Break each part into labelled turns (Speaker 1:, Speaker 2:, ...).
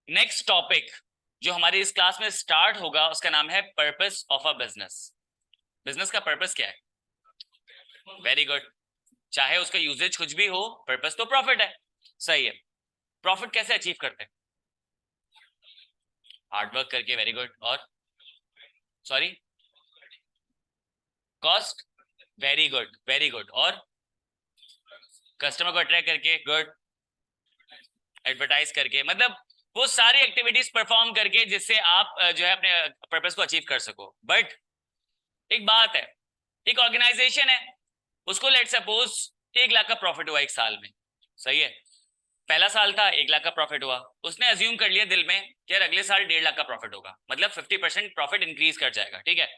Speaker 1: Next topic जो हमारी इस क्लास में स्टार्ट होगा उसका नाम है purpose of a business. Business का पर्पस क्या है? Very good. चाहे उसका यूजेज कुछ भी हो, पर्पस तो प्रॉफिट है। सही है। प्रॉफिट कैसे अचीव करते हैं? हार्डवर्क करके। Very good. और sorry, cost. Very good, very good. और कस्टमर को अट्रैक्ट करके। गुड। एडवर्टाइज करके, मतलब वो सारी एक्टिविटीज परफॉर्म करके जिससे आप जो है अपने पर्पस को अचीव कर सको। बट एक बात है, एक ऑर्गेनाइजेशन है, उसको लेट सपोज 1 लाख का प्रॉफिट हुआ एक साल में। सही है। पहला साल था, 1 लाख का प्रॉफिट हुआ। उसने अज्यूम कर लिया दिल में कि यार अगले साल 1.5 लाख का प्रॉफिट होगा, मतलब 50% प्रॉफिट इंक्रीज कर जाएगा। ठीक है।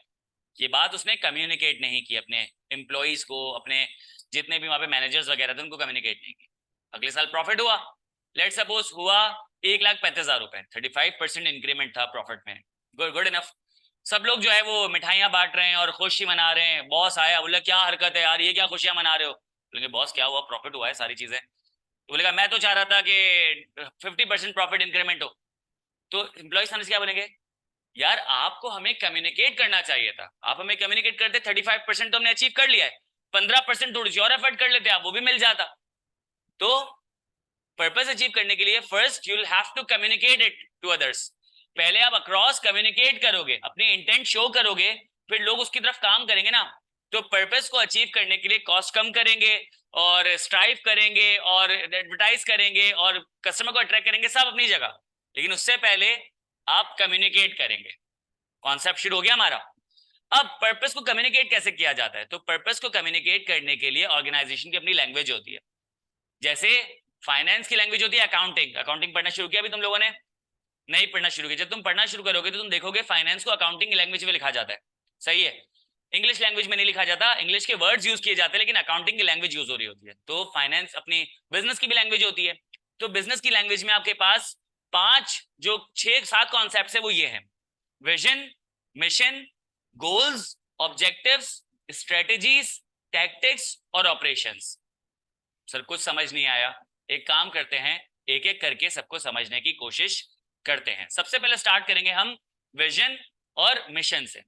Speaker 1: ये बात उसने कम्युनिकेट नहीं की अपने एम्प्लॉइज को, अपने जितने भी वहां पे मैनेजर्स वगैरह थे उनको कम्युनिकेट नहीं की। अगले साल प्रॉफिट हुआ, लेट सपोज हुआ 1,35,000 रुपए, 35% इंक्रीमेंट था प्रॉफिट में। Good, good enough. सब लोग जो है वो मिठाइयां बांट रहे हैं और खुशी मना रहे हैं। बॉस आया, बोला क्या हरकत है यार, ये क्या खुशियां मना रहे हो? बोलेंगे बॉस क्या हुआ, प्रॉफिट हुआ है, सारी चीजें। तो बोलेगा मैं तो चाह रहा था कि 50% प्रॉफिट इंक्रीमेंट हो। तो एम्प्लॉय सामने से क्या बोलेंगे, यार आपको हमें कम्युनिकेट करना चाहिए था, आप हमें कम्युनिकेट करते, 35% तो हमने अचीव कर लिया है, 15% थोड़ी सी और एफर्ट कर लेते, आप वो भी मिल जाता। तो पर्पस अचीव करने के लिए first you will have to communicate it to others. पहले आप अक्रॉस कम्युनिकेट करोगे, अपने इंटेंट शो करोगे, फिर लोग उसकी तरफ काम करेंगे ना। तो पर्पस को अचीव करने के लिए कॉस्ट कम करेंगे और स्ट्राइव करेंगे और एडवर्टाइज करेंगे और कस्टमर को अट्रैक्ट करेंगे, सब अपनी जगह। लेकिन उससे पहले आप कम्युनिकेट करेंगे। कॉन्सेप्ट शुरू हो गया हमारा। अब पर्पस को कम्युनिकेट कैसे किया जाता है? तो पर्पस को कम्युनिकेट करने के लिए ऑर्गेनाइजेशन की अपनी लैंग्वेज होती है। जैसे फाइनेंस की लैंग्वेज होती है अकाउंटिंग। अकाउंटिंग पढ़ना शुरू किया अभी तुम लोगों ने? नहीं पढ़ना शुरू किया। जब तुम पढ़ना शुरू करोगे तो तुम देखोगे फाइनेंस को अकाउंटिंग की लैंग्वेज में लिखा जाता है। सही है। इंग्लिश लैंग्वेज में नहीं लिखा जाता, इंग्लिश के वर्ड्स यूज किए जाते हैं लेकिन अकाउंटिंग की लैंग्वेज यूज हो रही होती है। तो फाइनेंस अपनी बिजनेस की भी लैंग्वेज होती है। तो बिजनेस की लैंग्वेज में आपके पास 6-7 कॉन्सेप्ट है, वो ये है: vision, mission, goals, objectives, strategies, tactics और ऑपरेशंस। सर कुछ समझ नहीं आया। एक काम करते हैं, एक एक करके सबको समझने की कोशिश करते हैं। सबसे पहले स्टार्ट करेंगे हम विजन और मिशन से।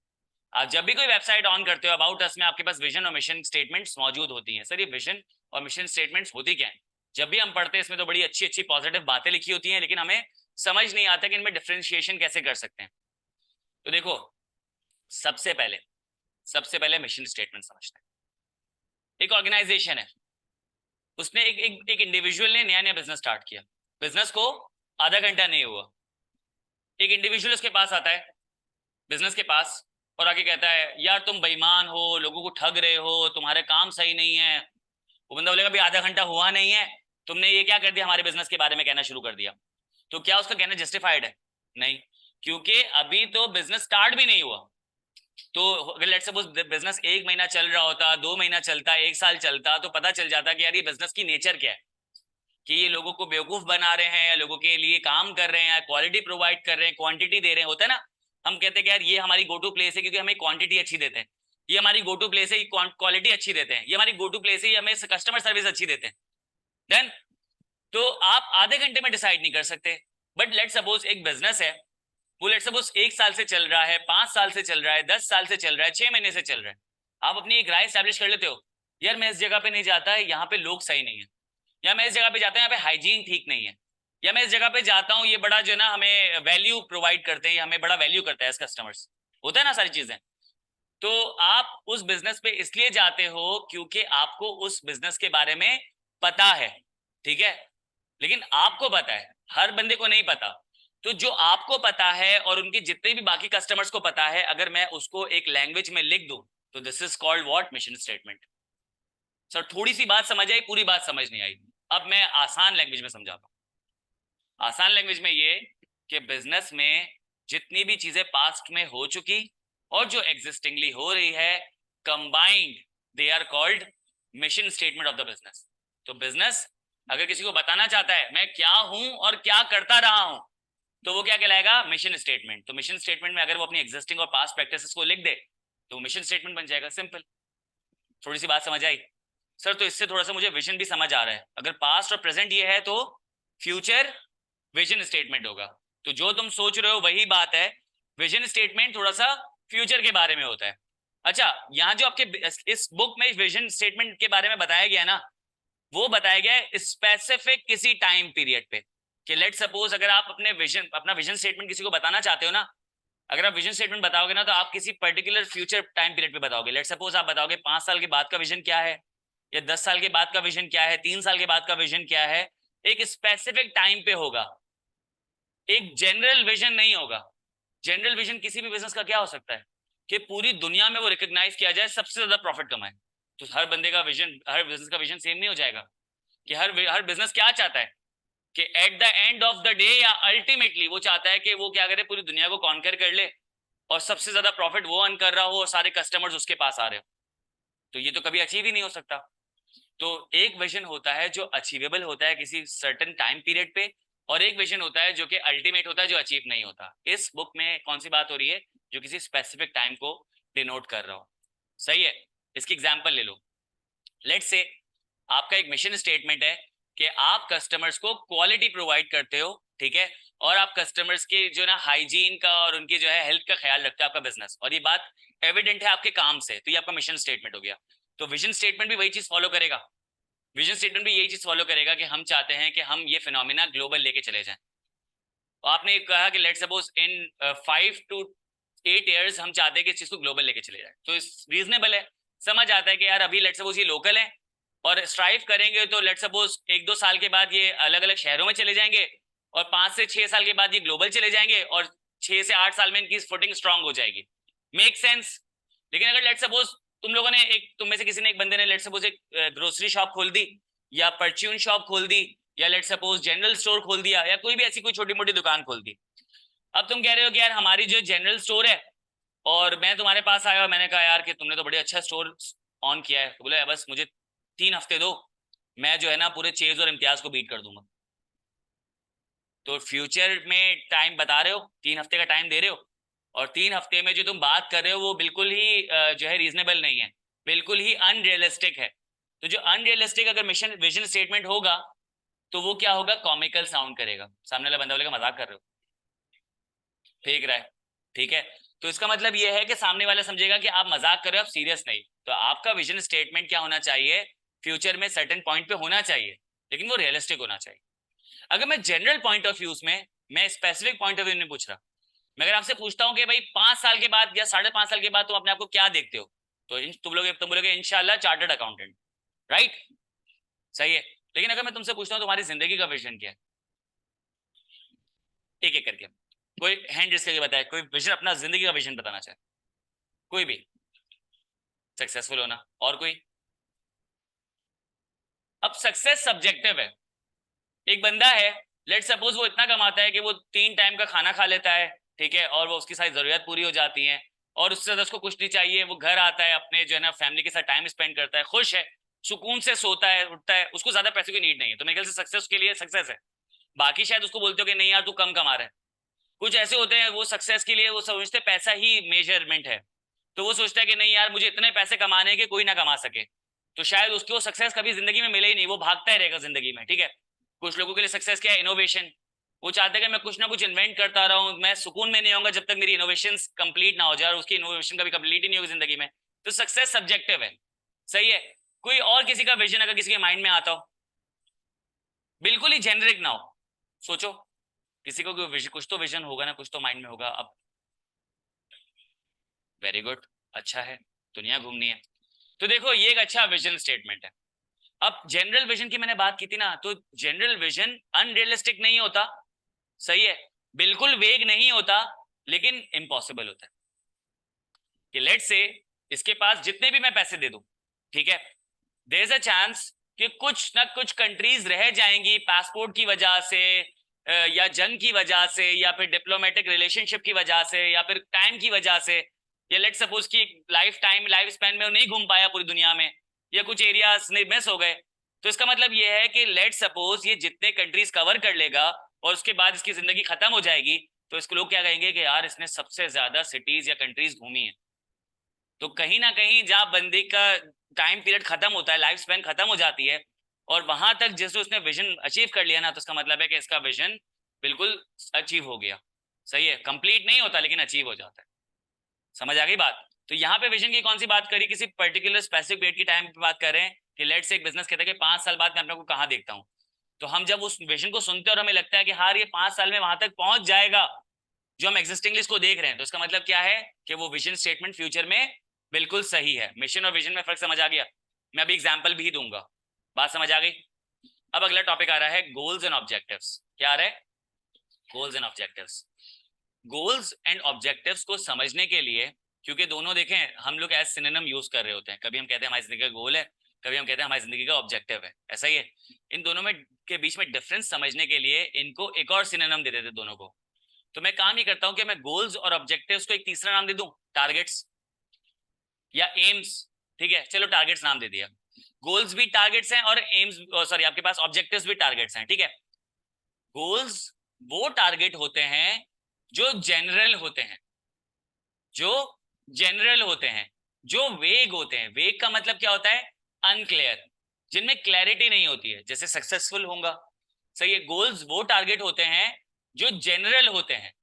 Speaker 1: आप जब भी कोई वेबसाइट ऑन करते हो, अबाउट अस में आपके पास विजन और मिशन स्टेटमेंट्स मौजूद होती हैं। सर ये विजन और मिशन स्टेटमेंट्स होती क्या है? जब भी हम पढ़ते हैं इसमें तो बड़ी अच्छी अच्छी पॉजिटिव बातें लिखी होती हैं, लेकिन हमें समझ नहीं आता कि इनमें डिफरेंशिएशन कैसे कर सकते हैं। तो देखो, सबसे पहले मिशन स्टेटमेंट समझते हैं। एक ऑर्गेनाइजेशन है, उसने एक इंडिविजुअल ने नया नया बिजनेस स्टार्ट किया। बिजनेस को आधा घंटा नहीं हुआ, एक इंडिविजुअल उसके पास आता है, बिजनेस के पास, और आके कहता है यार तुम बेईमान हो, लोगों को ठग रहे हो, तुम्हारे काम सही नहीं है। वो बंदा बोलेगा भाई आधा घंटा हुआ नहीं है, तुमने ये क्या कर दिया, हमारे बिजनेस के बारे में कहना शुरू कर दिया। तो क्या उसका कहना जस्टिफाइड है? नहीं, क्योंकि अभी तो बिजनेस स्टार्ट भी नहीं हुआ। तो अगर लेट्स सपोज बिजनेस 1 महीना चल रहा होता, 2 महीना चलता, 1 साल चलता, तो पता चल जाता कि यार ये बिजनेस की नेचर क्या है, कि ये लोगों को बेवकूफ बना रहे हैं या लोगों के लिए काम कर रहे हैं, क्वालिटी प्रोवाइड कर रहे हैं, क्वांटिटी दे रहे हैं। होता है ना, हम कहते हैं कि यार ये हमारी गो टू प्लेस है क्योंकि हमें क्वांटिटी अच्छी देते हैं, ये हमारी गो टू प्लेस है, क्वालिटी अच्छी देते हैं, ये हमारी गो टू प्लेस है, हमें कस्टमर सर्विस अच्छी देते हैं। देन तो आप आधे घंटे में डिसाइड नहीं कर सकते। बट लेट सपोज एक बिजनेस है, वो लेट सपोज 1 साल से चल रहा है, 5 साल से चल रहा है, 10 साल से चल रहा है, 6 महीने से चल रहा है। आप अपनी एक राय स्टैब्लिश कर लेते हो, यार मैं इस जगह पे नहीं जाता है, यहाँ पे लोग सही नहीं है, या मैं इस जगह पे जाता हूँ यहाँ पे हाइजीन ठीक नहीं है, या मैं इस जगह पे जाता हूँ ये बड़ा जो है ना हमें वैल्यू प्रोवाइड करते हैं, हमें बड़ा वैल्यू करता है एज कस्टमर्स। होता है ना सारी चीजें। तो आप उस बिजनेस पे इसलिए जाते हो क्योंकि आपको उस बिजनेस के बारे में पता है। ठीक है। लेकिन आपको पता है, हर बंदे को नहीं पता। तो जो आपको पता है और उनके जितने भी बाकी कस्टमर्स को पता है, अगर मैं उसको एक लैंग्वेज में लिख दूं तो this is called what? Mission statement. Sir थोड़ी सी बात समझ आई, पूरी बात समझ नहीं आई। अब मैं आसान लैंग्वेज में समझाता हूँ। आसान लैंग्वेज में ये कि बिजनेस में जितनी भी चीजें पास्ट में हो चुकी और जो एग्जिस्टिंगली हो रही है, combined, they are called mission statement of the business. तो बिजनेस अगर किसी को बताना चाहता है मैं क्या हूं और क्या करता रहा हूं, तो वो क्या कहलाएगा? Mission statement. तो मिशन स्टेटमेंट में अगर वो अपनी एग्जिस्टिंग और पास्ट प्रैक्टिसेस को लिख दे तो मिशन स्टेटमेंट बन जाएगा। सिंपल। थोड़ी सी बात समझ आई? सर तो इससे थोड़ा सा मुझे विजन भी समझ आ रहा है। अगर पास्ट और प्रेजेंट ये है तो फ्यूचर विजन स्टेटमेंट होगा। तो जो तुम सोच रहे हो वही बात है। विजन स्टेटमेंट थोड़ा सा फ्यूचर के बारे में होता है। अच्छा, यहाँ जो आपके इस बुक में विजन स्टेटमेंट के बारे में बताया गया ना, वो बताया गया है स्पेसिफिक किसी टाइम पीरियड पे। कि लेट सपोज अगर आप अपना विजन स्टेटमेंट किसी को बताना चाहते हो ना, अगर आप विजन स्टेटमेंट बताओगे ना, तो आप किसी पर्टिकुलर फ्यूचर टाइम पीरियड पे बताओगे। लेट सपोज आप बताओगे 5 साल के बाद का विजन क्या है, या 10 साल के बाद का विजन क्या है, 3 साल के बाद का विजन क्या है। एक स्पेसिफिक टाइम पे होगा, एक जनरल विजन नहीं होगा। जनरल विजन किसी भी बिजनेस का क्या हो सकता है कि पूरी दुनिया में वो रिकॉग्नाइज किया जाए, सबसे ज्यादा प्रॉफिट कमाए। तो हर बंदे का विजन, हर बिजनेस का विजन सेम नहीं हो जाएगा। कि हर बिजनेस क्या चाहता है कि at the end of the day या अल्टीमेटली वो चाहता है कि वो क्या करे, पूरी दुनिया को कॉन्कर कर ले और सबसे ज्यादा प्रॉफिट वो अर्न कर रहा हो और सारे कस्टमर्स उसके पास आ रहे हो। तो ये तो कभी अचीव ही नहीं हो सकता। तो एक विजन होता है जो अचीवेबल होता है किसी सर्टेन टाइम पीरियड पे, और एक विजन होता है जो कि अल्टीमेट होता है, जो अचीव नहीं होता। इस बुक में कौन सी बात हो रही है, जो किसी स्पेसिफिक टाइम को डिनोट कर रहा हो। सही है। इसकी एग्जांपल ले लो। लेट्स से आपका एक मिशन स्टेटमेंट है कि आप कस्टमर्स को क्वालिटी प्रोवाइड करते हो, ठीक है, और आप कस्टमर्स के जो ना हाइजीन का और उनकी जो है हेल्थ का ख्याल रखते हो आपका बिजनेस, और ये बात एविडेंट है आपके काम से, तो ये आपका मिशन स्टेटमेंट हो गया। तो विजन स्टेटमेंट भी वही चीज फॉलो करेगा। विजन स्टेटमेंट भी यही चीज फॉलो करेगा कि हम चाहते हैं कि हम ये फिनोमिना ग्लोबल लेके चले जाएं। तो आपने कहा कि let suppose in 5 to 8 years हम चाहते हैं कि इस चीज को ग्लोबल लेके चले जाए, तो इस रीजनेबल है। समझ आता है कि यार अभी लेट सपोज ये लोकल है, और स्ट्राइव करेंगे तो लेट सपोज 1-2 साल के बाद ये अलग अलग शहरों में चले जाएंगे, और 5 से 6 साल के बाद ये ग्लोबल चले जाएंगे, और 6 से 8 साल में इनकी फुटिंग स्ट्रांग हो जाएगी। Make sense. लेकिन अगर लेट सपोज तुम लोगों ने तुम में से किसी ने, एक बंदे ने लेट सपोज एक ग्रोसरी शॉप खोल दी, या परच्यून शॉप खोल दी, या लेट सपोज जनरल स्टोर खोल दिया, या कोई भी ऐसी कोई छोटी मोटी दुकान खोल दी। अब तुम कह रहे हो कि यार हमारी जो जनरल स्टोर है, और मैं तुम्हारे पास आया और मैंने कहा यार कि तुमने तो बड़े अच्छा स्टोर ऑन किया है, तो बोले बस मुझे 3 हफ्ते दो, मैं जो है ना पूरे चेज और इम्तियाज को बीट कर दूंगा। तो फ्यूचर में टाइम बता रहे हो, 3 हफ्ते का टाइम दे रहे हो, और 3 हफ्ते में जो तुम बात कर रहे हो वो बिल्कुल ही जो है रीजनेबल नहीं है, बिल्कुल ही अनरियलिस्टिक है। तो जो अनरियलिस्टिक अगर मिशन विजन स्टेटमेंट होगा, तो वो क्या होगा, कॉमिकल साउंड करेगा। सामने वाला बंदा बोलेगा मजाक कर रहे हो, फेंक रहा है, ठीक है। तो इसका मतलब ये है कि सामने वाला समझेगा कि आप मजाक कर रहे हो, आप सीरियस नहीं। तो आपका विजन स्टेटमेंट क्या होना चाहिए, फ्यूचर में सर्टेन पॉइंट पे होना चाहिए, लेकिन वो रियलिस्टिक होना चाहिए। अगर मैं जनरल पॉइंट ऑफ व्यूज में, मैं स्पेसिफिक पॉइंट ऑफ व्यू नहीं पूछ रहा, मैं अगर आपसे पूछता हूँ कि भाई 5 साल के बाद या 5.5 साल के बाद तुम अपने आप को क्या देखते हो, तो तुम बोलोगे इंशाल्लाह चार्टर्ड अकाउंटेंट, राइट। सही है। लेकिन अगर मैं तुमसे पूछता हूँ तुम्हारी जिंदगी का विजन क्या है, एक एक करके कोई हैंड रेस करके बताए, कोई विजन, अपना जिंदगी का विजन बताना चाहे, कोई भी, सक्सेसफुल होना, और कोई। अब सक्सेस सब्जेक्टिव है। एक बंदा है, लेट सपोज वो इतना कमाता है कि वो 3 टाइम का खाना खा लेता है, ठीक है, और वो उसकी सारी जरूरत पूरी हो जाती है, और उससे ज्यादा उसको कुछ नहीं चाहिए। वो घर आता है, अपने जो है ना फैमिली के साथ टाइम स्पेंड करता है, खुश है, सुकून से सोता है, उठता है, उसको ज्यादा पैसे की नीड नहीं है। तो मेरे ख्याल से सक्सेस के लिए सक्सेस है। बाकी शायद उसको बोलते हो कि नहीं यार तू कम कमा रहा है। कुछ ऐसे होते हैं वो सक्सेस के लिए वो समझते पैसा ही मेजरमेंट है, तो वो सोचता है कि नहीं यार मुझे इतने पैसे कमाने हैं कि कोई ना कमा सके। तो शायद उसको सक्सेस कभी जिंदगी में मिले ही नहीं, वो भागता ही रहेगा जिंदगी में, ठीक है। कुछ लोगों के लिए सक्सेस क्या है, इनोवेशन। वो चाहते हैं कि मैं कुछ ना कुछ इन्वेंट करता रहूं, मैं सुकून में नहीं होऊंगा जब तक मेरी इनोवेशन कंप्लीट ना हो जाए, और उसकी इनोवेशन कभी कंप्लीट ही नहीं होगी जिंदगी में। तो सक्सेस सब्जेक्टिव है। सही है। कोई और किसी का विजन अगर किसी के माइंड में आता हो, बिल्कुल ही जेनरिक ना हो, सोचो किसी को कुछ तो विजन होगा ना, कुछ तो माइंड में होगा। अब वेरी गुड, अच्छा है, दुनिया घूमनी है। तो देखो ये एक अच्छा विजन स्टेटमेंट है। अब जनरल विजन की मैंने बात की थी ना, तो जनरल विजन अनरियलिस्टिक नहीं होता, सही है, बिल्कुल वेग नहीं होता, लेकिन इम्पॉसिबल होता है। कि लेट से इसके पास जितने भी मैं पैसे दे दूं, ठीक है, देयर इज अ चांस कि कुछ ना कुछ कंट्रीज रह जाएंगी पासपोर्ट की वजह से, या जंग की वजह से, या फिर डिप्लोमेटिक रिलेशनशिप की वजह से, या फिर टाइम की वजह से, या लेट सपोज की लाइफ स्पैन में वो नहीं घूम पाया पूरी दुनिया में, या कुछ एरियाज मिस हो गए। तो इसका मतलब ये है कि लेट सपोज ये जितने कंट्रीज कवर कर लेगा और उसके बाद इसकी जिंदगी खत्म हो जाएगी, तो इसको लोग क्या कहेंगे कि यार इसने सबसे ज्यादा सिटीज या कंट्रीज घूमी है। तो कहीं ना कहीं जहाँ बंदे का टाइम पीरियड खत्म होता है, लाइफ स्पैन खत्म हो जाती है, और वहां तक जैसे उसने विजन अचीव कर लिया ना, तो इसका मतलब है कि इसका विजन बिल्कुल अचीव हो गया। सही है, कंप्लीट नहीं होता लेकिन अचीव हो जाता है। समझ आ गई बात? तो यहाँ पे विजन की कौन सी बात करी, किसी पर्टिकुलर स्पेसिफिक डेट की टाइम पे बात कर रहे हैं कि लेट्स से एक बिजनेस कहता है कि 5 साल बाद मैं अपने को कहाँ देखता हूँ। तो हम जब उस विजन को सुनते हैं और हमें लगता है कि हाँ ये 5 साल में वहां तक पहुंच जाएगा जो हम एग्जिस्टिंगली इसको देख रहे हैं, तो इसका मतलब क्या है कि वो विजन स्टेटमेंट फ्यूचर में बिल्कुल सही है। मिशन और विजन में फर्क समझ आ गया? मैं अभी एग्जाम्पल भी दूंगा, बात समझ आ गई? अब अगला टॉपिक आ रहा है गोल्स एंड ऑब्जेक्टिव्स। क्या आ रहा है? Goals and objectives. Goals and objectives को समझने के लिए, क्योंकि दोनों देखें हम लोग एज सिनोनिम यूज कर रहे होते हैं, कभी हम कहते हैं हमारी जिंदगी का गोल है, कभी हम कहते हैं हमारी जिंदगी का ऑब्जेक्टिव है, ऐसा ही है। इन दोनों में के बीच में डिफरेंस समझने के लिए इनको एक और सिनोनिम दे देते दोनों को। तो मैं काम ही करता हूं कि मैं गोल्स और ऑब्जेक्टिव्स को एक तीसरा नाम दे दूं, टारगेट्स या एम्स। ठीक है, चलो टारगेट्स नाम दे दिया। गोल्स भी टारगेट्स हैं और एम्स, सॉरी आपके पास ऑब्जेक्टिव्स भी टारगेट्स हैं। ठीक है, गोल्स वो टारगेट होते हैं जो जनरल होते हैं, जो जनरल होते हैं, जो वेग होते हैं। वेग का मतलब क्या होता है? अनक्लियर, जिनमें क्लैरिटी नहीं होती है, जैसे सक्सेसफुल होगा। सही है, गोल्स वो टारगेट होते हैं जो जनरल होते हैं,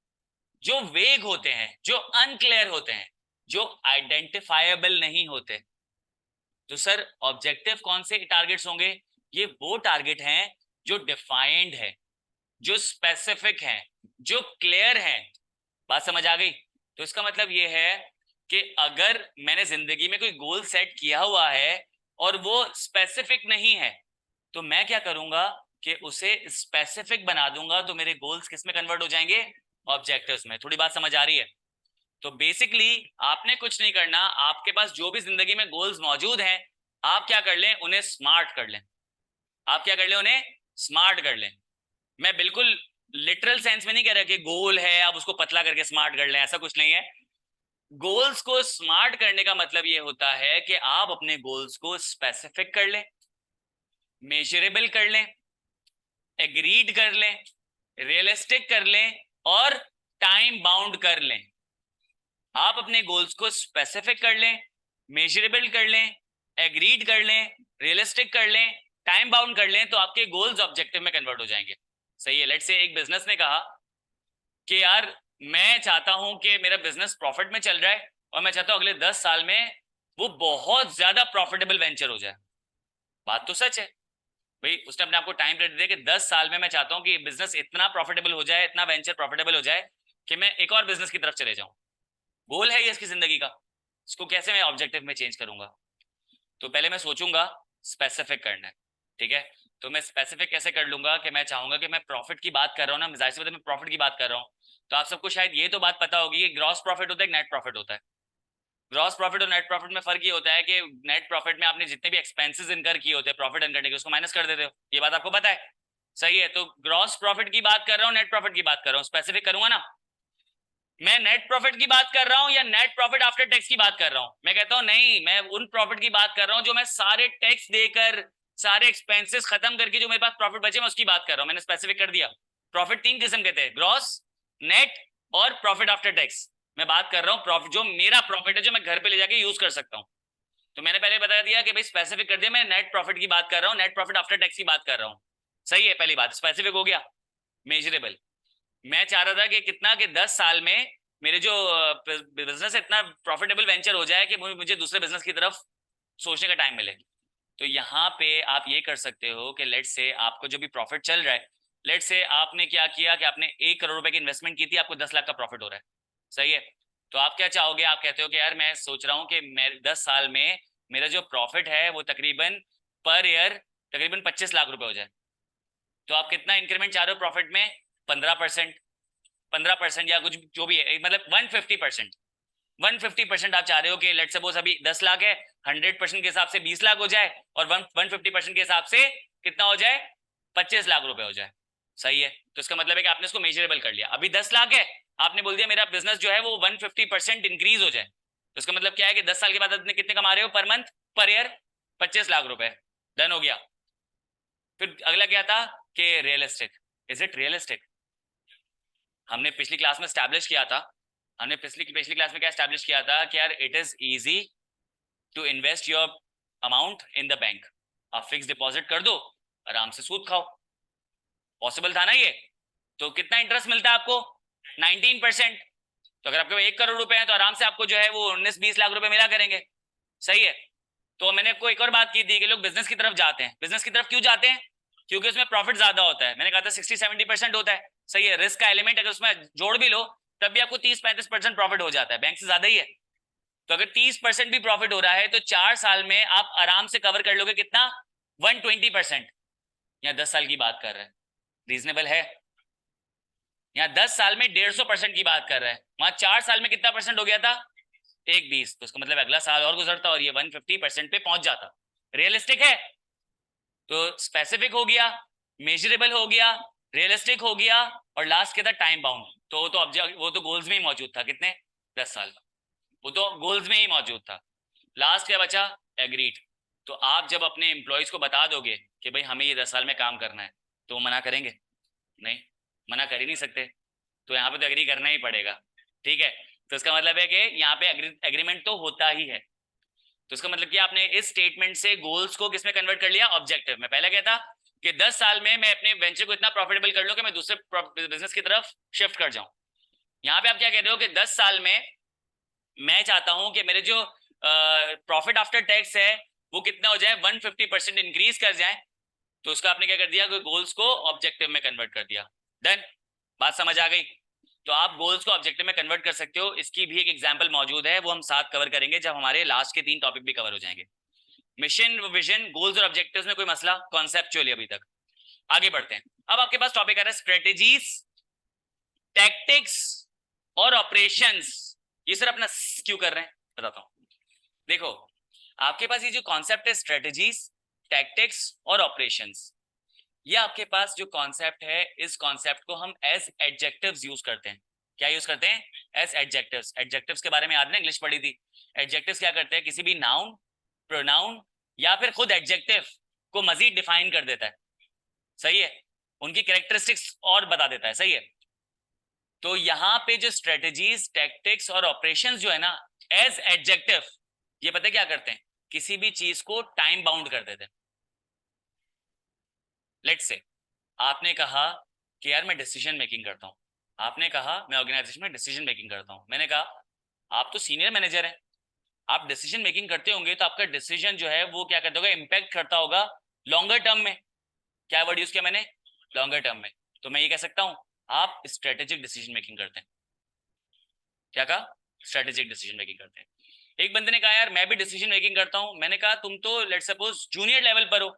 Speaker 1: जो वेग होते हैं, जो अनक्लियर होते हैं, जो आइडेंटिफाइबल नहीं होते। तो सर ऑब्जेक्टिव कौन से टारगेट्स होंगे? ये वो टारगेट हैं जो डिफाइंड है, जो स्पेसिफिक है, जो क्लियर है। बात समझ आ गई? तो इसका मतलब ये है कि अगर मैंने जिंदगी में कोई गोल सेट किया हुआ है और वो स्पेसिफिक नहीं है, तो मैं क्या करूंगा कि उसे स्पेसिफिक बना दूंगा, तो मेरे गोल्स किस में कन्वर्ट हो जाएंगे? ऑब्जेक्टिव्स में। थोड़ी बात समझ आ रही है? तो बेसिकली आपने कुछ नहीं करना, आपके पास जो भी जिंदगी में गोल्स मौजूद हैं, आप क्या कर लें, उन्हें स्मार्ट कर लें। आप क्या कर लें, उन्हें स्मार्ट कर लें। मैं बिल्कुल लिटरल सेंस में नहीं कह रहा कि गोल है आप उसको पतला करके स्मार्ट कर लें, ऐसा कुछ नहीं है। गोल्स को स्मार्ट करने का मतलब ये होता है कि आप अपने गोल्स को स्पेसिफिक कर लें, मेजरेबल कर लें, एग्रीड कर लें, रियलिस्टिक कर लें और टाइम बाउंड कर लें। आप अपने गोल्स को स्पेसिफिक कर लें, मेजरेबल कर लें, एग्रीड कर लें, रियलिस्टिक कर लें, टाइम बाउंड कर लें, तो आपके गोल्स ऑब्जेक्टिव में कन्वर्ट हो जाएंगे। सही है, लेट्स से एक बिजनेस ने कहा कि यार मैं चाहता हूं कि मेरा बिजनेस प्रॉफिट में चल रहा है और मैं चाहता हूं अगले 10 साल में वो बहुत ज्यादा प्रॉफिटेबल वेंचर हो जाए। बात तो सच है भाई, उसने अपने आपको टाइम पीरियड दिया कि 10 साल में मैं चाहता हूं कि बिजनेस इतना प्रॉफिटेबल हो जाए, इतना वेंचर प्रॉफिटेबल हो जाए कि मैं एक और बिजनेस की तरफ चले जाऊं। गोल है ये इसकी जिंदगी का, इसको कैसे मैं ऑब्जेक्टिव में चेंज करूंगा? तो पहले मैं सोचूंगा स्पेसिफिक करना है। ठीक है, तो मैं स्पेसिफिक कैसे कर लूंगा कि मैं चाहूंगा कि मैं प्रॉफिट की बात कर रहा हूँ ना, जाहिर सी बात है मैं प्रॉफिट की बात कर रहा हूँ। तो आप सबको शायद ये तो बात पता होगी कि ग्रॉस प्रॉफिट होता है, नेट प्रॉफिट होता है। ग्रॉस प्रॉफिट और नेट प्रॉफिट में फर्क ये होता है कि नेट प्रॉफिट में आपने जितने भी एक्सपेंसेस इनकर किए होते हैं प्रॉफिट अर्न करने के, उसको माइनस कर देते हो। ये बात आपको पता है? सही है, तो ग्रॉस प्रॉफिट की बात कर रहा हूँ, नेट प्रॉफिट की बात कर रहा हूँ, स्पेसिफिक करूंगा ना। मैं नेट प्रॉफिट की बात कर रहा हूँ या नेट प्रॉफिट आफ्टर टैक्स की बात कर रहा हूँ? मैं कहता हूँ नहीं, मैं उन प्रॉफिट की बात कर रहा हूँ जो मैं सारे टैक्स देकर, सारे एक्सपेंसेस खत्म करके जो मेरे पास प्रॉफिट बचे मैं उसकी बात कर रहा हूँ। मैंने स्पेसिफिक कर दिया। प्रॉफिट 3 किस्म के थे, ग्रॉस, नेट और प्रॉफिट आफ्टर टैक्स। मैं बात कर रहा हूँ प्रॉफिट, जो मेरा प्रॉफिट है, जो मैं घर पे ले जाके यूज कर सकता हूँ। तो मैंने पहले बता दिया कि भाई स्पेसिफिक कर दिया, मैं नेट प्रॉफिट की बात कर रहा हूँ, नेट प्रॉफिट आफ्टर टैक्स की बात कर रहा हूँ। सही है, पहली बात स्पेसिफिक हो गया। मेजरेबल, मैं चाह रहा था कि कितना कि 10 साल में मेरे जो बिजनेस है इतना प्रॉफिटेबल वेंचर हो जाए कि मुझे दूसरे बिजनेस की तरफ सोचने का टाइम मिले। तो यहाँ पे आप ये कर सकते हो कि लेट से आपको जो भी प्रॉफिट चल रहा है, लेट से आपने क्या किया कि आपने 1 करोड़ रुपए की इन्वेस्टमेंट की थी, आपको 10 लाख का प्रॉफिट हो रहा है। सही है, तो आप क्या चाहोगे? आप कहते हो कि यार मैं सोच रहा हूँ कि मैं 10 साल में मेरा जो प्रॉफिट है वो तकरीबन पर ईयर तकरीबन 25 लाख रुपए हो जाए। तो आप कितना इंक्रीमेंट चाह रहे हो प्रॉफिट में? 15%, 15% या कुछ जो भी है, मतलब 150%। 150% आप चाह रहे हो कि लेट सपोज अभी 10 लाख है, 100% के हिसाब से 20 लाख हो जाए और 150% के हिसाब से कितना हो जाए? 25 लाख रुपए हो जाए। सही है, तो इसका मतलब है कि आपने इसको मेजरेबल कर लिया। अभी 10 लाख है, आपने बोल दिया मेरा बिजनेस जो है वो 150% इंक्रीज हो जाए। तो इसका मतलब क्या है कि 10 साल के बाद आपने कितने कमा रहे हो per month, per year? 25 lakh रुपए। डन हो गया। फिर अगला क्या था कि रियलिस्टिक। Is it realistic? हमने पिछली क्लास में स्टैब्लिश किया था, हमने पिछली क्लास में क्या स्टैब्लिश किया था कि यार it is easy to invest your amount in the bank. आप फिक्स डिपॉजिट कर दो, आराम से सूद खाओ। पॉसिबल था ना ये? तो कितना इंटरेस्ट मिलता है आपको? 19%। तो अगर आपके पास 1 करोड़ रुपए हैं तो आराम से आपको जो है वो 19-20 लाख रुपए मिला करेंगे। सही है। तो मैंने आपको एक और बात की थी कि लोग बिजनेस की तरफ जाते हैं। बिजनेस की तरफ क्यों जाते हैं? क्योंकि उसमें प्रॉफिट ज्यादा होता है। मैंने कहा था 60-70% होता है। सही है। रिस्क का एलिमेंट अगर उसमें जोड़ भी लो तब भी आपको 30-35% प्रॉफिट हो जाता है, बैंक से ज्यादा ही है। तो अगर 30% भी प्रॉफिट हो रहा है तो 4 साल में आप आराम से कवर कर लोगे कितना? 120%। यहाँ 10 साल की बात कर रहे हैं, रीजनेबल है। यहाँ 10 साल में 150% की बात कर रहे हैं, वहां 4 साल में कितना परसेंट हो गया था? 120। तो उसका मतलब अगला साल और गुजरता और ये 150% पे पहुंच जाता। रियलिस्टिक है? तो स्पेसिफिक हो गया, मेजरेबल हो गया, रियलिस्टिक हो गया, और लास्ट के था टाइम बाउंड। तो वो तो गोल्स में ही मौजूद था। कितने? 10 साल। वो तो गोल्स में ही मौजूद था। लास्ट क्या बचा? एग्रीड। तो आप जब अपने एम्प्लॉयज को बता दोगे कि भाई हमें ये 10 साल में काम करना है, तो वो मना करेंगे? नहीं, मना कर ही नहीं सकते। तो यहाँ पे तो एग्री करना ही पड़ेगा। ठीक है। तो इसका मतलब है कि यहाँ पे एग्रीमेंट तो होता ही है। तो इसका मतलब कि आपने इस स्टेटमेंट से गोल्स को किसमें कन्वर्ट कर लिया? ऑब्जेक्टिव में। पहले कहता कि 10 साल में मैं अपने वेंचर को इतना प्रॉफिटेबल कर लूं कि मैं दूसरे बिजनेस की तरफ शिफ्ट कर जाऊं। यहाँ पे आप क्या कह रहे हो कि 10 साल में मैं चाहता हूं कि मेरे जो प्रॉफिट आफ्टर टैक्स है वो कितना हो जाए? 150% इंक्रीज कर जाए। तो उसका आपने क्या कर दिया? गोल्स को ऑब्जेक्टिव में कन्वर्ट कर दिया। डन। बात समझ आ गई? तो आप गोल्स को ऑब्जेक्टिव में कन्वर्ट कर सकते हो। इसकी भी एक एग्जांपल मौजूद है, वो हम साथ कवर करेंगे जब हमारे लास्ट के 3 टॉपिक भी कवर हो जाएंगे। मिशन, विजन, गोल्स और ऑब्जेक्टिव्स में कोई मसला? कॉन्सेप्चुअली अभी तक। आगे बढ़ते हैं। अब आपके पास टॉपिक आ रहा है स्ट्रेटेजीज, टैक्टिक्स और ऑपरेशंस। ये सर अपना क्यों कर रहे हैं बताता हूं। देखो, आपके पास ये जो कॉन्सेप्ट है स्ट्रेटेजीज, टैक्टिक्स और ऑपरेशंस, ये आपके पास जो कॉन्सेप्ट है, इस कॉन्सेप्ट को हम एज एडजेक्टिव्स यूज करते हैं। क्या यूज करते हैं? As adjectives. एडजेक्टिव्स के बारे में याद ना, इंग्लिश पढ़ी थी। एडजेक्टिव्स क्या करते हैं? किसी भी नाउन, प्रोनाउन या फिर खुद एडजेक्टिव को मजीद डिफाइन कर देता है। सही है। उनकी कैरेक्टरिस्टिक्स और बता देता है। सही है। तो यहाँ पे जो स्ट्रेटेजीज, टैक्टिक्स और ऑपरेशंस जो है ना, एज एडजेक्टिव, ये पता है क्या करते हैं? किसी भी चीज को टाइम बाउंड कर देते हैं। लेट्स से आपने कहा कि यार मैं डिसीजन मेकिंग करता हूँ। आपने कहा मैं ऑर्गेनाइजेशन में डिसीजन मेकिंग करता हूँ। मैंने कहा आप तो सीनियर मैनेजर हैं, आप डिसीजन मेकिंग करते होंगे तो आपका डिसीजन जो है वो क्या करता होगा? इम्पैक्ट करता होगा लॉन्गर टर्म में। क्या वर्ड यूज किया मैंने? लॉन्गर टर्म में। तो मैं ये कह सकता हूँ आप स्ट्रेटेजिक डिसीजन मेकिंग करते हैं। क्या कहा? स्ट्रेटेजिक डिसीजन मेकिंग करते हैं। एक बंदे ने कहा यार मैं भी डिसीजन मेकिंग करता हूँ। मैंने कहा तुम तो लेट्स सपोज जूनियर लेवल पर हो,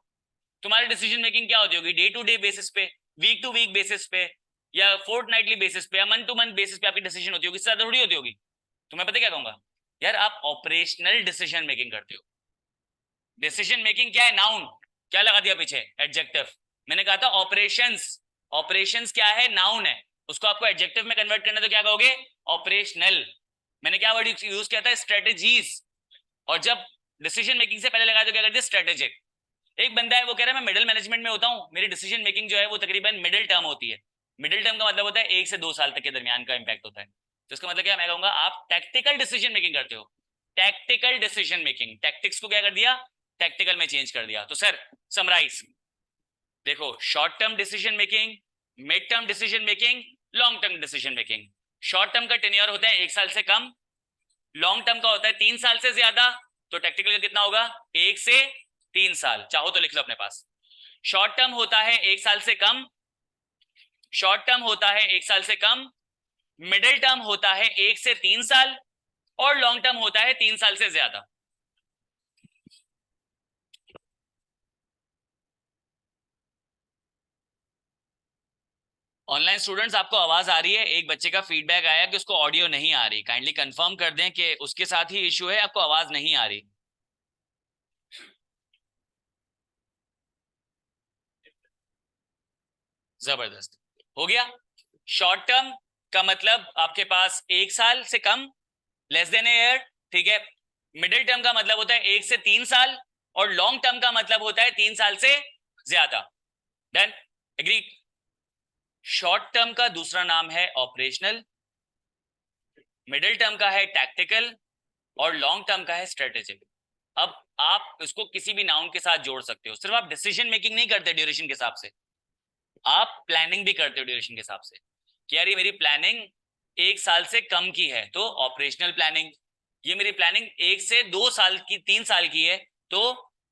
Speaker 1: तुम्हारी डिसीजन मेकिंग क्या होती होगी? डे टू डे बेसिस पे, वीक टू वीक बेसिस पे, या फोर्टनाइटली बेसिस पे, या मंथ टू मंथ बेसिस पे आपकी डिसीजन होती होगी। इससे ज्यादा थोड़ी होती होगी। तो मैं पता क्या कहूंगा? यार आप ऑपरेशनल डिसीजन मेकिंग करते हो। डिसीजन मेकिंग क्या है? नाउन। क्या लगा दिया पीछे? एडजेक्टिव। मैंने कहा था ऑपरेशंस। ऑपरेशंस क्या है? नाउन है। उसको आपको एडजेक्टिव में कन्वर्ट करना, तो क्या कहोगे? ऑपरेशनल। मैंने क्या वर्ड यूज किया था? स्ट्रेटेजीज। और जब डिसीजन मेकिंग से पहले लगा तो क्या कर दिया? स्ट्रेटेजिक। एक बंदा है वो कह रहा है मैं मिडिल मैनेजमेंट में होता हूँ, मेरी डिसीजन मेकिंग जो है वो तकरीबन मिडिल टर्म होती है। मिडिल टर्म का मतलब होता है 1 से 2 साल तक के दरमियान का इंपैक्ट होता है। तो इसका मतलब क्या? मैं कहूंगा आप टैक्टिकल डिसीजन मेकिंग करते हो। Tactical decision making. टैक्टिक्स को क्या कर दिया? टैक्टिकल में चेंज कर दिया। तो सर समराइज देखो, short term decision making, mid term decision making, long term decision making. Short term का टेन्योर होता है 1 साल से कम, लॉन्ग टर्म का होता है 3 साल से ज्यादा। तो टेक्निकल का कितना होगा? 1 से 3 साल। चाहो तो लिख लो अपने पास। शॉर्ट टर्म होता है 1 साल से कम, शॉर्ट टर्म होता है 1 साल से कम, मिडिल टर्म होता है 1 से 3 साल, और लॉन्ग टर्म होता है 3 साल से ज्यादा। ऑनलाइन स्टूडेंट्स आपको आवाज आ रही है? एक बच्चे का फीडबैक आया कि उसको ऑडियो नहीं आ रही। काइंडली कंफर्म कर दें कि उसके साथ ही इशू है, आपको आवाज नहीं आ रही। जबरदस्त। हो गया। शॉर्ट टर्म का मतलब आपके पास 1 साल से कम, लेस देन ए ईयर। ठीक है। मिडिल टर्म का मतलब होता है 1 से 3 साल, और लॉन्ग टर्म का मतलब होता है 3 साल से ज्यादा। डन? एग्री? शॉर्ट टर्म का दूसरा नाम है ऑपरेशनल, मिडिल टर्म का है टैक्टिकल, और लॉन्ग टर्म का है स्ट्रेटेजिक। अब आप इसको किसी भी नाउन के साथ जोड़ सकते हो, सिर्फ आप डिसीजन मेकिंग नहीं करते ड्यूरेशन के हिसाब से। आप प्लानिंग भी करते हो ड्यूरेशन के हिसाब से कि यार ये मेरी प्लानिंग 1 साल से कम की है तो ऑपरेशनल प्लानिंग, ये मेरी प्लानिंग 1 से 2 साल की 3 साल की है तो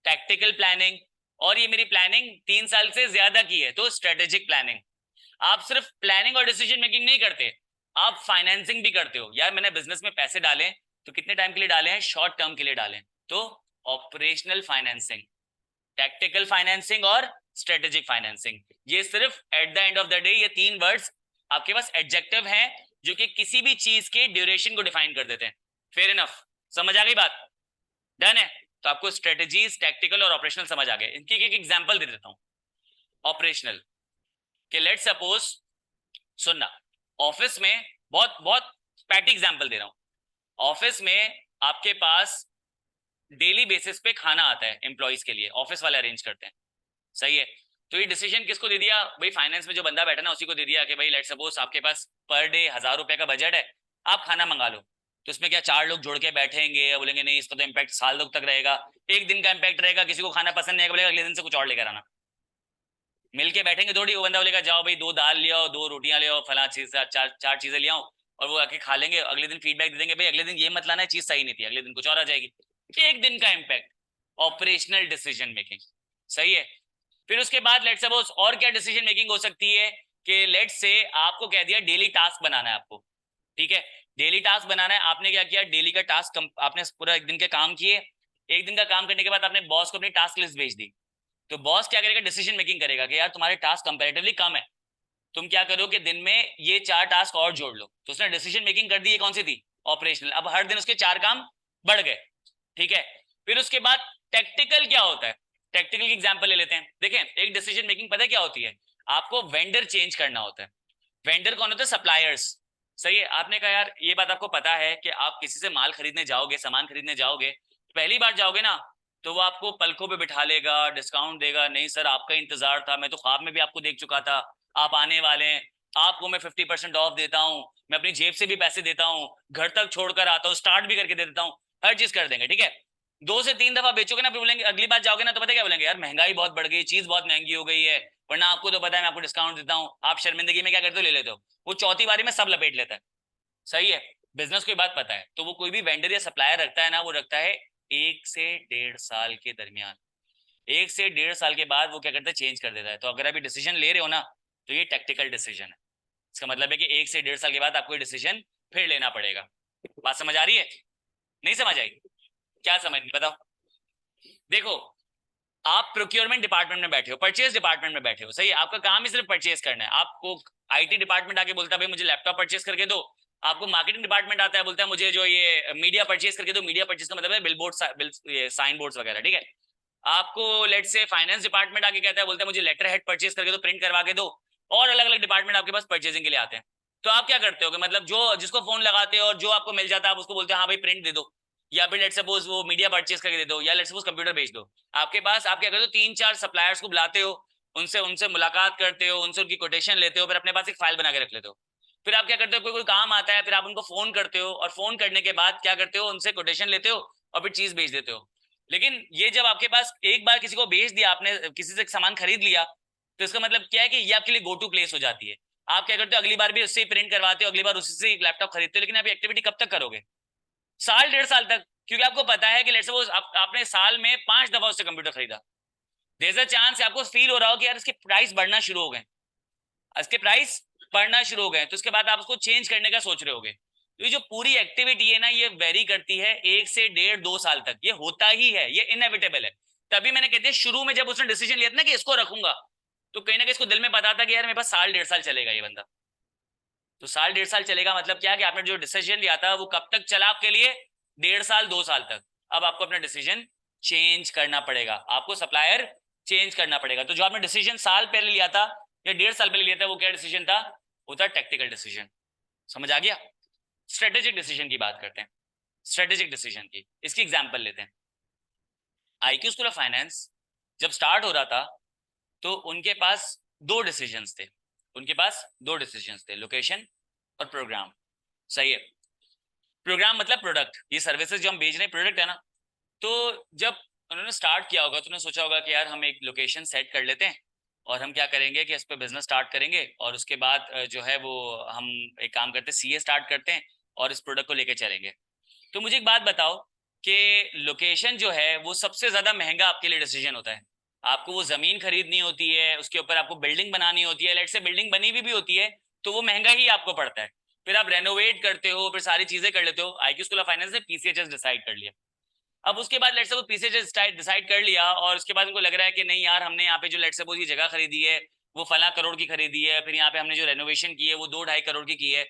Speaker 1: टैक्टिकल प्लानिंग, और ये मेरी प्लानिंग 3 साल से ज्यादा की है तो स्ट्रेटेजिक प्लानिंग। आप सिर्फ प्लानिंग और डिसीजन मेकिंग नहीं करते, आप फाइनेंसिंग भी करते हो। यार मैंने बिजनेस में पैसे डाले तो कितने टाइम के लिए डाले हैं, शॉर्ट टर्म के लिए डाले, तो ऑपरेशनल फाइनेंसिंग, टैक्टिकल फाइनेंसिंग और स्ट्रेटेजिक फाइनेंसिंग। ये सिर्फ at the end of the day ये 3 वर्ड्स आपके पास एडजेक्टिव हैं जो कि किसी भी चीज के ड्यूरेशन को डिफाइन कर देते हैं। फेयर इनफ, समझ आ गई बात? डन है? तो आपको स्ट्रेटेजीज, टैक्टिकल और ऑपरेशनल समझ आ गए। इनकी एक एग्जांपल दे देता हूं। ऑपरेशनल के लेट सपोज, सुनना, ऑफिस में बहुत बहुत पैटी एग्जांपल दे रहा हूं। ऑफिस में आपके पास डेली बेसिस पे खाना आता है एम्प्लॉइज के लिए, ऑफिस वाले अरेंज करते हैं, सही है? तो ये डिसीजन किसको दे दिया भाई? फाइनेंस में जो बंदा बैठा ना उसी को दे दिया कि भाई लेट सपोज आपके पास पर डे 1000 रुपए का बजट है, आप खाना मंगा लो। तो इसमें क्या 4 लोग जुड़ के बैठेंगे, बोलेंगे नहीं इसका तो इम्पैक्ट साल तक रहेगा, एक दिन का इम्पैक्ट रहेगा, किसी को खाना पसंद नहीं आएगा, बोलेगा अगले दिन से कुछ और लेकर आना। मिलके बैठेंगे थोड़ी, वो बंदा बोलेगा जाओ भाई 2 दाल ले आओ, 2 रोटियां ले आओ, फला चीज, चार चीजें ले आओ, और वो आके खा लेंगे, अगले दिन फीडबैक दे देंगे भाई अगले दिन ये मत लाना, चीज सही नहीं थी, अगले दिन कुछ और आ जाएगी। एक दिन का इम्पैक्ट, ऑपरेशनल डिसीजन मेकिंग, सही है? फिर उसके बाद लेट्स सपोज और क्या डिसीजन मेकिंग हो सकती है कि लेट्स से आपको कह दिया डेली टास्क बनाना है आपको, ठीक है? डेली टास्क बनाना है, आपने क्या किया, डेली का टास्क आपने पूरा एक दिन के काम किए, एक दिन का काम करने के बाद आपने बॉस को अपनी टास्क लिस्ट भेज दी। तो बॉस क्या करेगा, डिसीजन मेकिंग करेगा कि यार तुम्हारे टास्क कंपैरेटिवली कम है, तुम क्या करो कि दिन में ये 4 टास्क और जोड़ लो। तो उसने डिसीजन मेकिंग कर दी, ये कौन सी थी? ऑपरेशनल। अब हर दिन उसके 4 काम बढ़ गए, ठीक है? फिर उसके बाद टैक्टिकल क्या होता है, टैक्टिकल की एग्जांपल ले लेते हैं। देखें, एक डिसीजन मेकिंग पता है क्या होती है? आपको वेंडर चेंज करना होता है। वेंडर कौन होता है? सप्लायर्स, सही है? आपने कहा यार ये बात आपको पता है कि आप किसी से माल खरीदने जाओगे, सामान खरीदने जाओगे, पहली बार जाओगे ना तो वो आपको पलकों पे बिठा लेगा, डिस्काउंट देगा, नहीं सर आपका इंतजार था, मैं तो ख्वाब में भी आपको देख चुका था, आप आने वाले हैं, आपको मैं 50% ऑफ देता हूँ, मैं अपनी जेब से भी पैसे देता हूँ, घर तक छोड़कर आता हूँ, स्टार्ट भी करके दे देता हूँ, हर चीज कर देंगे, ठीक है? 2 से 3 दफा बेचोगे ना, फिर बोलेंगे, अगली बार जाओगे ना तो पता क्या बोलेंगे, यार महंगाई बहुत बढ़ गई, चीज बहुत महंगी हो गई है, वरना आपको तो पता है मैं आपको डिस्काउंट देता हूँ, आप शर्मिंदगी में क्या करते हो, ले लेते हो। वो चौथी बारी में सब लपेट लेता है, सही है? बिजनेस को बात पता है, तो वो कोई भी वेंडर या सप्लायर रखता है ना, वो रखता है 1 से 1.5 साल के दरमियान। 1 से 1.5 साल के बाद वो क्या करता है, चेंज कर देता है। तो अगर अभी डिसीजन ले रहे हो ना तो ये टैक्टिकल डिसीजन है। इसका मतलब है कि 1 से 1.5 साल के बाद आपको ये डिसीजन फिर लेना पड़ेगा। बात समझ आ रही है? नहीं समझ आई? क्या समझ नहीं बताओ? देखो, आप प्रोक्योरमेंट डिपार्टमेंट में बैठे हो, परचेज डिपार्टमेंट में बैठे हो, सही है? आपका काम ही सिर्फ परचेज करना है। आपको आईटी डिपार्टमेंट आके बोलता है भाई मुझे लैपटॉप परचेज करके दो, आपको मार्केटिंग डिपार्टमेंट आता है बोलता है मुझे जो ये मीडिया परचेज करके दो, मीडिया परचेज का मतलब है बिल बोर्ड, साइन बोर्ड्स वगैरह, ठीक है? आपको लेट से फाइनेंस डिपार्टमेंट आके कहता है, बोलता है मुझे लेटर हेड परचेज करके दो, प्रिंट करवा के दो, और अलग अलग डिपार्टमेंट आपके पास परचेजिंग के लिए आते हैं। तो आप क्या करते हो कि मतलब जो जिसको फोन लगाते हो और जो आपको मिल जाता है आप उसको बोलते हैं हाँ भाई प्रिंट दे दो, या फिर लेट सपोज वो मीडिया परचेज करके दे दो, या लेट सपोज कंप्यूटर भेज दो। आपके पास आप क्या करते हो, 3-4 सप्लायर्स को बुलाते हो, उनसे उनसे मुलाकात करते हो, उनसे उनकी कोटेशन लेते हो, फिर अपने पास एक फाइल बना के रख लेते हो। फिर आप क्या करते हो, कोई कोई काम आता है, फिर आप उनको फोन करते हो, और फोन करने के बाद क्या करते हो, उनसे कोटेशन लेते हो और फिर चीज भेज देते हो। लेकिन ये जब आपके पास एक बार किसी को भेज दिया, आपने किसी से सामान खरीद लिया, तो इसका मतलब क्या है कि ये आपके लिए गो टू प्लेस हो जाती है। आप क्या करते हो, अगली बार भी उससे ही प्रिंट करवाते हो, अगली बार उसी से एक लैपटॉप खरीदते हो, लेकिन आप एक्टिविटी कब तक करोगे? साल 1.5 साल तक, क्योंकि आपको पता है कि लेट्स सपोज आपने साल में 5 दफा उससे कंप्यूटर खरीदा, देयर इज अ चांस आपको फील हो रहा हो कि यार इसके प्राइस बढ़ना शुरू हो गए, इसके प्राइस बढ़ना शुरू हो गए, तो उसके बाद आप उसको चेंज करने का सोच रहे होगे। तो ये जो पूरी एक्टिविटी है ना, ये वेरी करती है 1 से 1.5-2 साल तक, ये होता ही है, ये इनएविटेबल है। तभी मैंने कहते हैं शुरू में जब उसने डिसीजन लिया था ना कि इसको रखूंगा, तो कहीं ना कहीं इसको दिल में पता था कि यार मेरे पास साल 1.5 साल चलेगा ये बंदा। तो साल 1.5 साल चलेगा मतलब क्या कि आपने जो डिसीजन लिया था वो कब तक चला आपके लिए, 1.5 साल 2 साल तक। अब आपको अपना डिसीजन चेंज करना पड़ेगा, आपको सप्लायर चेंज करना पड़ेगा। तो जो आपने डिसीजन साल पहले लिया था या 1.5 साल पहले लिया था, वो क्या डिसीजन था? वो था टैक्टिकल डिसीजन। समझ आ गया? स्ट्रेटेजिक डिसीजन की बात करते हैं। स्ट्रेटेजिक डिसीजन की इसकी एग्जांपल लेते हैं। आईक्यू स्कूल ऑफ फाइनेंस जब स्टार्ट हो रहा था तो उनके पास 2 डिसीजंस थे, उनके पास 2 डिसीजंस थे, लोकेशन और प्रोग्राम, सही है? प्रोग्राम मतलब प्रोडक्ट, ये सर्विसेज जो हम बेच रहे हैं प्रोडक्ट है ना। तो जब उन्होंने स्टार्ट किया होगा तो उन्होंने सोचा होगा कि यार हम एक लोकेशन सेट कर लेते हैं और हम क्या करेंगे कि इस पे बिजनेस स्टार्ट करेंगे और उसके बाद जो है वो हम एक काम करते हैं, सीए स्टार्ट करते हैं और इस प्रोडक्ट को लेके चलेंगे। तो मुझे एक बात बताओ कि लोकेशन जो है वो सबसे ज्यादा महंगा आपके लिए डिसीजन होता है। आपको वो जमीन खरीदनी होती है, उसके ऊपर आपको बिल्डिंग बनानी होती है, लेट से बिल्डिंग बनी हुई भी होती है तो वो महंगा ही आपको पड़ता है। फिर आप रेनोवेट करते हो, फिर सारी चीजें कर लेते हो। आईक्यू स्कूल ऑफ फाइनेंस ने पीसीएचएस डिसाइड कर लिया। अब उसके बाद लेट से वो पीसीएचएस डिसाइड कर लिया और उसके बाद उनको लग रहा है कि नहीं यार, हमने यहाँ पे जो लेट से ये जगह खरीदी है वो फला करोड़ की खरीदी है, फिर यहाँ पे हमने जो रेनोवेशन की है वो 2-2.5 करोड़ की है,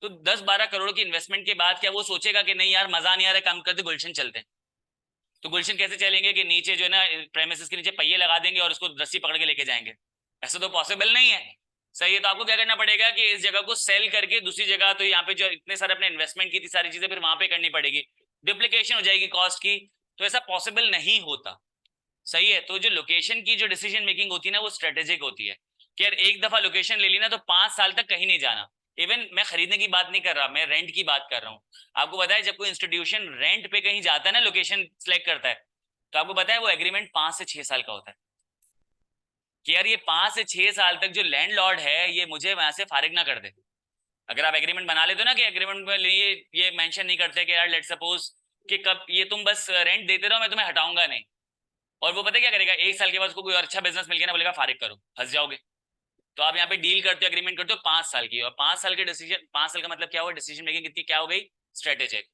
Speaker 1: तो 10-12 करोड़ की इन्वेस्टमेंट के बाद क्या वो सोचेगा कि नहीं यार मजा नहीं आ रहा, काम करते गुलशन चलते हैं। तो गुलशन कैसे चलेंगे कि नीचे जो है ना प्रेमिसेस के नीचे पहिए लगा देंगे और उसको रस्सी पकड़ के लेके जाएंगे? ऐसा तो पॉसिबल नहीं है। सही है, तो आपको क्या करना पड़ेगा कि इस जगह को सेल करके दूसरी जगह, तो यहाँ पे जो इतने सारे अपने इन्वेस्टमेंट की थी सारी चीजें फिर वहां पे करनी पड़ेगी, डिप्लीकेशन हो जाएगी कॉस्ट की। तो ऐसा पॉसिबल नहीं होता। सही है, तो जो लोकेशन की जो डिसीजन मेकिंग होती है ना वो स्ट्रेटेजिक होती है कि यार एक दफा लोकेशन ले ली ना तो 5 साल तक कहीं नहीं जाना। इवन मैं खरीदने की बात नहीं कर रहा, मैं रेंट की बात कर रहा हूँ। आपको पता है जब कोई इंस्टीट्यूशन रेंट पे कहीं जाता है ना, लोकेशन सिलेक्ट करता है, तो आपको पता है वो एग्रीमेंट 5 से 6 साल का होता है कि यार ये 5 से 6 साल तक जो लैंडलॉर्ड है ये मुझे वहां से फारिग ना कर दे। अगर आप एग्रीमेंट बना लेते हो ना कि एग्रीमेंट में ये मेंशन नहीं करते कि यार लेट सपोज कि कब ये तुम बस रेंट देते रहो, मैं तुम्हें हटाऊंगा नहीं। और वो पता क्या करेगा, 1 साल के बाद उसको कोई और अच्छा बिजनेस मिल गया ना, बोलेगा फारिग करो, फंस जाओगे। तो आप यहाँ पे डील करते हो, एग्रीमेंट करते हो 5 साल की, और 5 साल के डिसीजन, 5 साल का मतलब क्या हुआ, डिसीजन मेकिंग कितनी क्या हो गई, स्ट्रेटेजिक।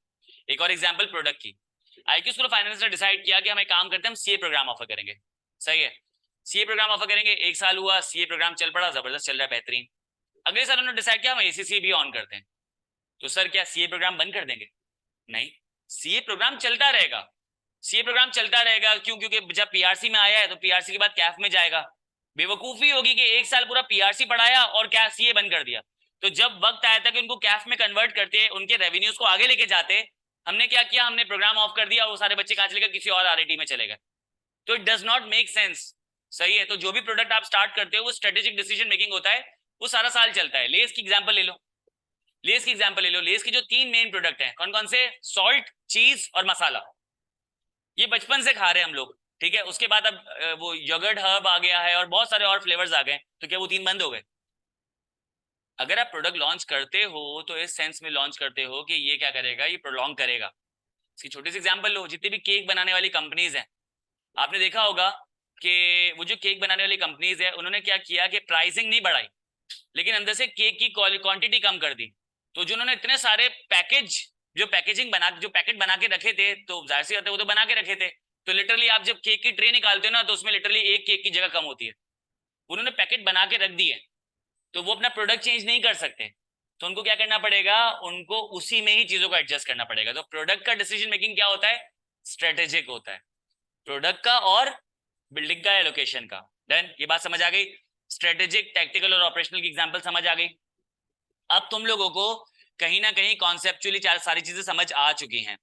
Speaker 1: एक और एग्जांपल प्रोडक्ट की। आईक्यू स्कूल ऑफ फाइनेंस ने डिसाइड किया कि हम एक काम करते हैं, हम सीए प्रोग्राम ऑफर करेंगे। सही है, सीए प्रोग्राम ऑफर करेंगे। 1 साल हुआ, सीए प्रोग्राम चल पड़ा, जबरदस्त चल रहा है, बेहतरीन। अगले साल उन्होंने डिसाइड किया हम एसीसी भी ऑन करते हैं। तो सर क्या सीए प्रोग्राम बंद कर देंगे? नहीं, सीए प्रोग्राम चलता रहेगा। सीए प्रोग्राम चलता रहेगा क्यों? क्योंकि जब पीआरसी में आया है तो पीआरसी के बाद कैफ में जाएगा। बेवकूफी होगी कि 1 साल पूरा पीआरसी पढ़ाया और क्या सीए बंद कर दिया। तो जब वक्त आया था कि उनको कैफ में कन्वर्ट करते, उनके रेवेन्यूज को आगे लेके जाते, हमने क्या किया, हमने प्रोग्राम ऑफ कर दिया, वो सारे बच्चे कहां चले गए, किसी और आरआईटी में चले गए। तो it does not make sense. सही है, तो जो भी प्रोडक्ट आप स्टार्ट करते हो वो स्ट्रेटेजिक डिसीजन मेकिंग होता है, वो सारा साल चलता है। लेस की एग्जांपल ले लो, लेस की एग्जांपल ले लो। लेस के जो 3 मेन प्रोडक्ट हैं, कौन कौन से? सॉल्ट, चीज और मसाला। ये बचपन से खा रहे हैं हम लोग, ठीक है। उसके बाद अब वो योगर्ट हर्ब आ गया है और बहुत सारे और फ्लेवर्स आ गए, तो क्या वो 3 बंद हो गए? अगर आप प्रोडक्ट लॉन्च करते हो तो इस सेंस में लॉन्च करते हो कि ये क्या करेगा, ये प्रोलॉन्ग करेगा। इसकी छोटी सी एग्जांपल लो, जितनी भी केक बनाने वाली कंपनीज हैं, आपने देखा होगा कि वो जो केक बनाने वाली कंपनीज है उन्होंने क्या किया कि प्राइसिंग नहीं बढ़ाई, लेकिन अंदर से केक की क्वांटिटी कम कर दी। तो जो उन्होंने इतने सारे पैकेज, जो पैकेजिंग बना, जो पैकेट बना के रखे थे, तो जाहिर सी बात है वो तो बना के रखे थे। तो लिटरली आप जब केक की ट्रे निकालते हो ना तो उसमें लिटरली एक केक की जगह कम होती है। उन्होंने पैकेट बना के रख दिए, तो वो अपना प्रोडक्ट चेंज नहीं कर सकते। तो उनको क्या करना पड़ेगा, उनको उसी में ही चीजों को एडजस्ट करना पड़ेगा। तो प्रोडक्ट का डिसीजन मेकिंग क्या होता है, स्ट्रेटेजिक होता है, प्रोडक्ट का और बिल्डिंग का, एलोकेशन का। डन, ये बात समझ आ गई? स्ट्रेटेजिक, टैक्टिकल और ऑपरेशनल की एग्जांपल समझ आ गई। अब तुम लोगों को कहीं ना कहीं कॉन्सेप्चुअली सारी चीजें समझ आ चुकी हैं।